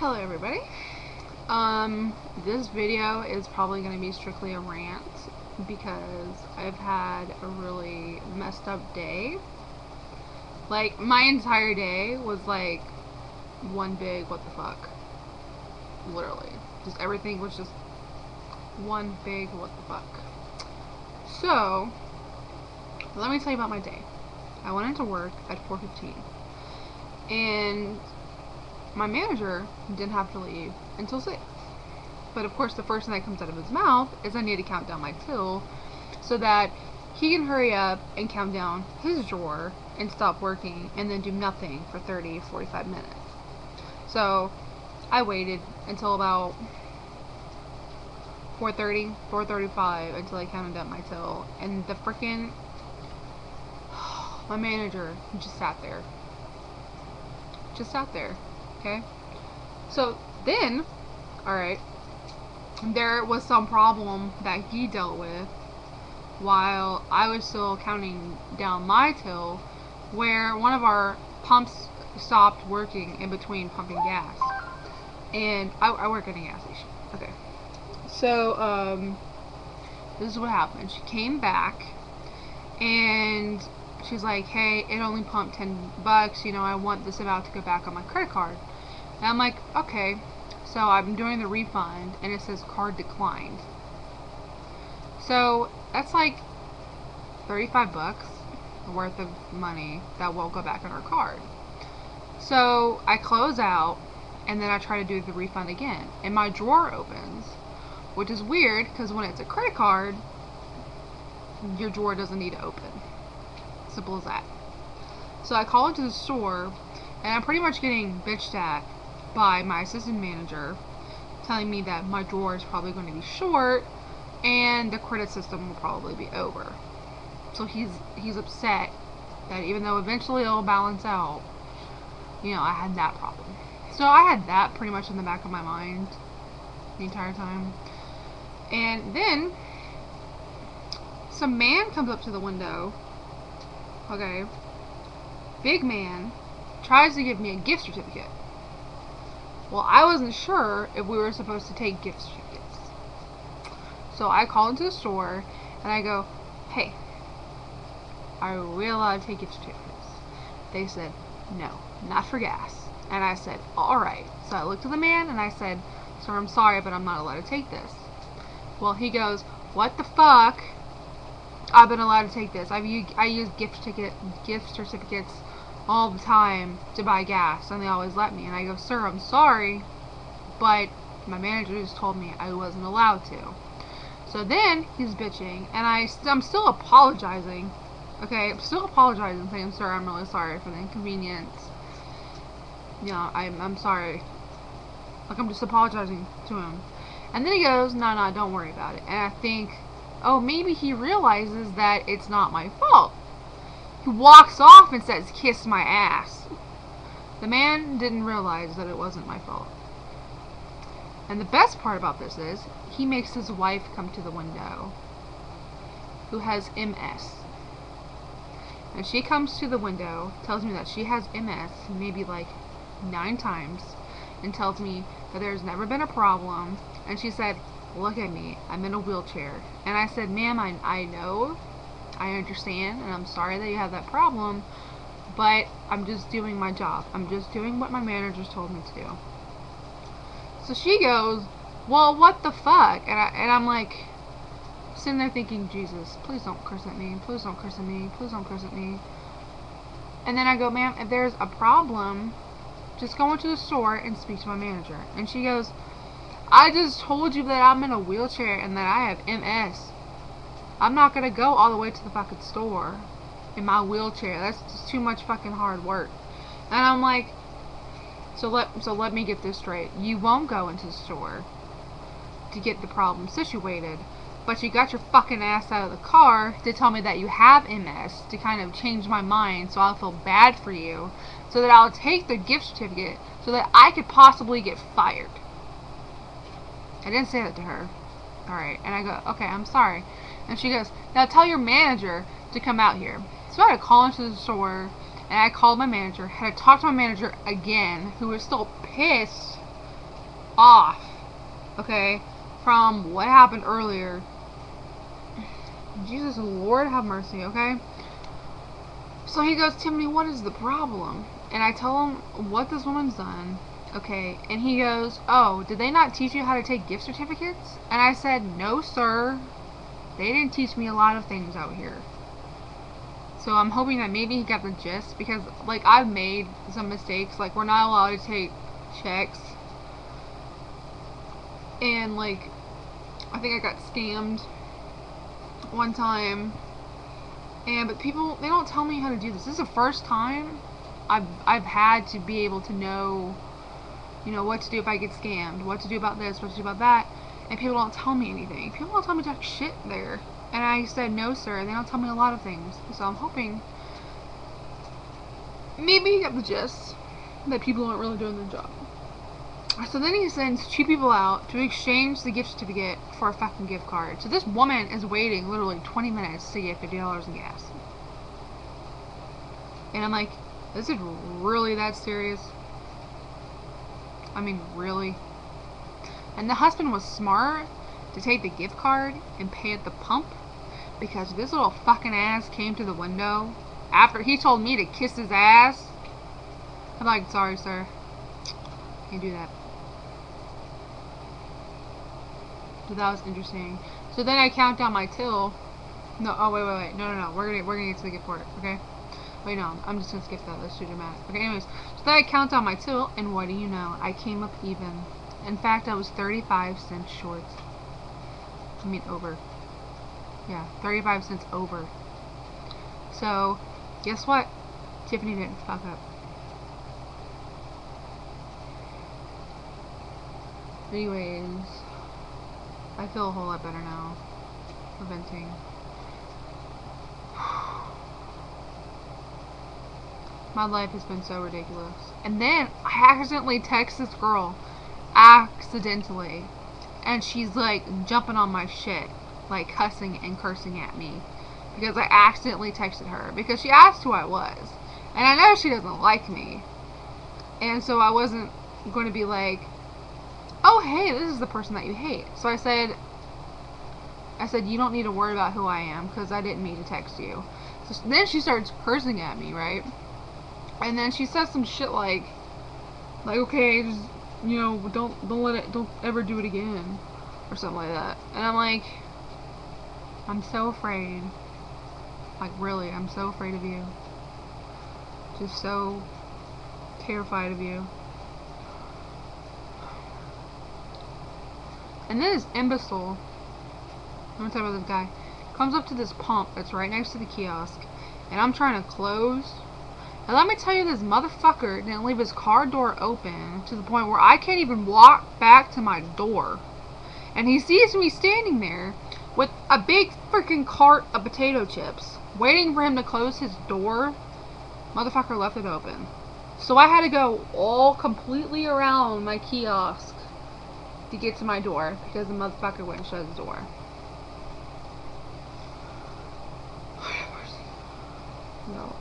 Hello everybody. This video is probably going to be strictly a rant because I've had a really messed up day. Like, my entire day was like one big what the fuck. Literally. Just everything was just one big what the fuck. So, let me tell you about my day. I went into work at 4:15 and my manager didn't have to leave until 6. But of course the first thing that comes out of his mouth is I need to count down my till so that he can hurry up and count down his drawer and stop working and then do nothing for 30-45 minutes. So I waited until about 4:30, 4:35 until I counted down my till, and the freaking my manager just sat there. Okay? So then, alright, there was some problem that he dealt with while I was still counting down my till, where one of our pumps stopped working in between pumping gas. And I work at a gas station. Okay. So, this is what happened. She came back and she's like, hey, it only pumped $10, you know, I want this amount to go back on my credit card. And I'm like, okay. So I'm doing the refund and it says card declined. So that's like $35 worth of money that won't go back on our card. So I close out and then I try to do the refund again, and my drawer opens, which is weird because when it's a credit card, your drawer doesn't need to open. Simple as that. So I call into the store and I'm pretty much getting bitched at by my assistant manager, telling me that my drawer is probably going to be short and the credit system will probably be over. So he's upset that even though eventually it'll balance out, you know, I had that problem. So I had that pretty much in the back of my mind the entire time. And then some man comes up to the window. Okay, big man tries to give me a gift certificate. Well, I wasn't sure if we were supposed to take gift certificates. So I call into the store and I go, hey, are we allowed to take gift certificates? They said, no, not for gas. And I said, alright. So I looked at the man and I said, sir, I'm sorry, but I'm not allowed to take this. Well, he goes, what the fuck? I've been allowed to take this. I use gift certificates all the time to buy gas, and they always let me. And I go, sir, I'm sorry, but my manager just told me I wasn't allowed to. So then he's bitching, and I'm still apologizing. Okay, I'm still apologizing, saying, sir, I'm really sorry for the inconvenience. You know, I'm sorry. Like, I'm just apologizing to him. And then he goes, no, don't worry about it. And I think, oh, maybe he realizes that it's not my fault. He walks off and says, kiss my ass. The man didn't realize that it wasn't my fault. And the best part about this is, he makes his wife come to the window, who has MS. And she comes to the window, tells me that she has MS maybe like 9 times, and tells me that there's never been a problem. And she said, look at me, I'm in a wheelchair. And I said, ma'am, I know, I understand, and I'm sorry that you have that problem, but I'm just doing my job. I'm just doing what my managers told me to do. So she goes, well, what the fuck? And I'm like, sitting there thinking, Jesus, please don't curse at me, please don't curse at me, please don't curse at me. And then I go, ma'am, if there's a problem, just go into the store and speak to my manager. And she goes, I just told you that I'm in a wheelchair and that I have MS. I'm not gonna go all the way to the fucking store in my wheelchair. That's just too much fucking hard work. And I'm like, so let me get this straight. You won't go into the store to get the problem situated, but you got your fucking ass out of the car to tell me that you have MS, to kind of change my mind so I'll feel bad for you, so that I'll take the gift certificate so that I could possibly get fired. I didn't say that to her. Alright, and I go, okay, I'm sorry. And she goes, now tell your manager to come out here. So I had to call into the store and I called my manager, had to talk to my manager again, who was still pissed off, okay, from what happened earlier. Jesus Lord have mercy, okay? So he goes, Tiffany, what is the problem? And I tell him what this woman's done. Okay, and he goes, oh, did they not teach you how to take gift certificates? And I said, no, sir. They didn't teach me a lot of things out here. So I'm hoping that maybe he got the gist, because, like, I've made some mistakes. Like, we're not allowed to take checks. And, like, I think I got scammed one time. But people, they don't tell me how to do this. This is the first time I've had to be able to know, you know, what to do if I get scammed, what to do about this, what to do about that, and people don't tell me anything. People don't tell me jack shit there. And I said, no, sir, they don't tell me a lot of things. So I'm hoping maybe you get the gist that people aren't really doing their job. So then he sends 2 people out to exchange the gift certificate for a fucking gift card. So this woman is waiting literally 20 minutes to get $50 in gas. And I'm like, is it really that serious? I mean, really? And the husband was smart to take the gift card and pay at the pump, because this little fucking ass came to the window after he told me to kiss his ass. I'm like, sorry, sir. Can't do that. So that was interesting. So then I count down my till. No, oh wait. No. We're gonna get to the gift order, okay? Wait, no, I'm just gonna skip that. That's too dramatic. Okay, anyways. So then I count down my till, and what do you know? I came up even. In fact, I was 35 cents short. I mean, over. Yeah, 35 cents over. So, guess what? Tiffany didn't fuck up. Anyways, I feel a whole lot better now for venting. My life has been so ridiculous. And then I accidentally text this girl. Accidentally. And she's like jumping on my shit. Like cussing and cursing at me. Because I accidentally texted her. Because she asked who I was. And I know she doesn't like me. And so I wasn't going to be like, oh hey, this is the person that you hate. So I said, you don't need to worry about who I am, because I didn't mean to text you. So then she starts cursing at me, right? And then she says some shit like okay, just, you know, don't ever do it again, or something like that. And I'm like, I'm so afraid. Like, really, I'm so afraid of you. Just so terrified of you. And then this imbecile, I'm gonna talk about this guy, comes up to this pump that's right next to the kiosk, and I'm trying to close. And let me tell you, this motherfucker didn't leave his car door open to the point where I can't even walk back to my door. And he sees me standing there with a big freaking cart of potato chips, waiting for him to close his door. Motherfucker left it open. So I had to go all completely around my kiosk to get to my door, because the motherfucker wouldn't shut his door. No.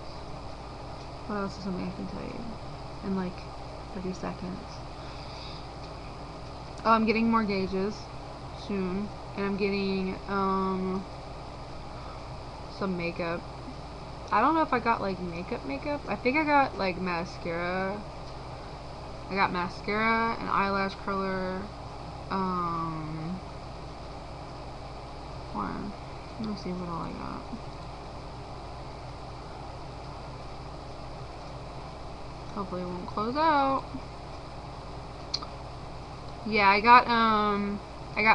What else is something I can tell you in like 30 seconds? Oh, I'm getting more gauges soon, and I'm getting some makeup. I don't know if I got like makeup. I think I got like mascara. I got mascara and eyelash curler. Let me see what all I got. Hopefully it won't close out. Yeah, I got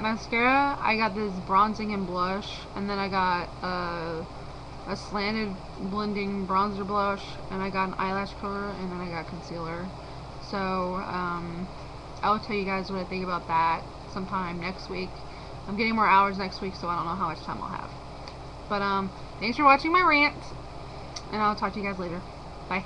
mascara, I got this bronzing and blush, and then I got a slanted blending bronzer blush, and I got an eyelash curler, and then I got concealer. So I will tell you guys what I think about that sometime next week. I'm getting more hours next week, so I don't know how much time I'll have. But thanks for watching my rant, and I'll talk to you guys later. Bye.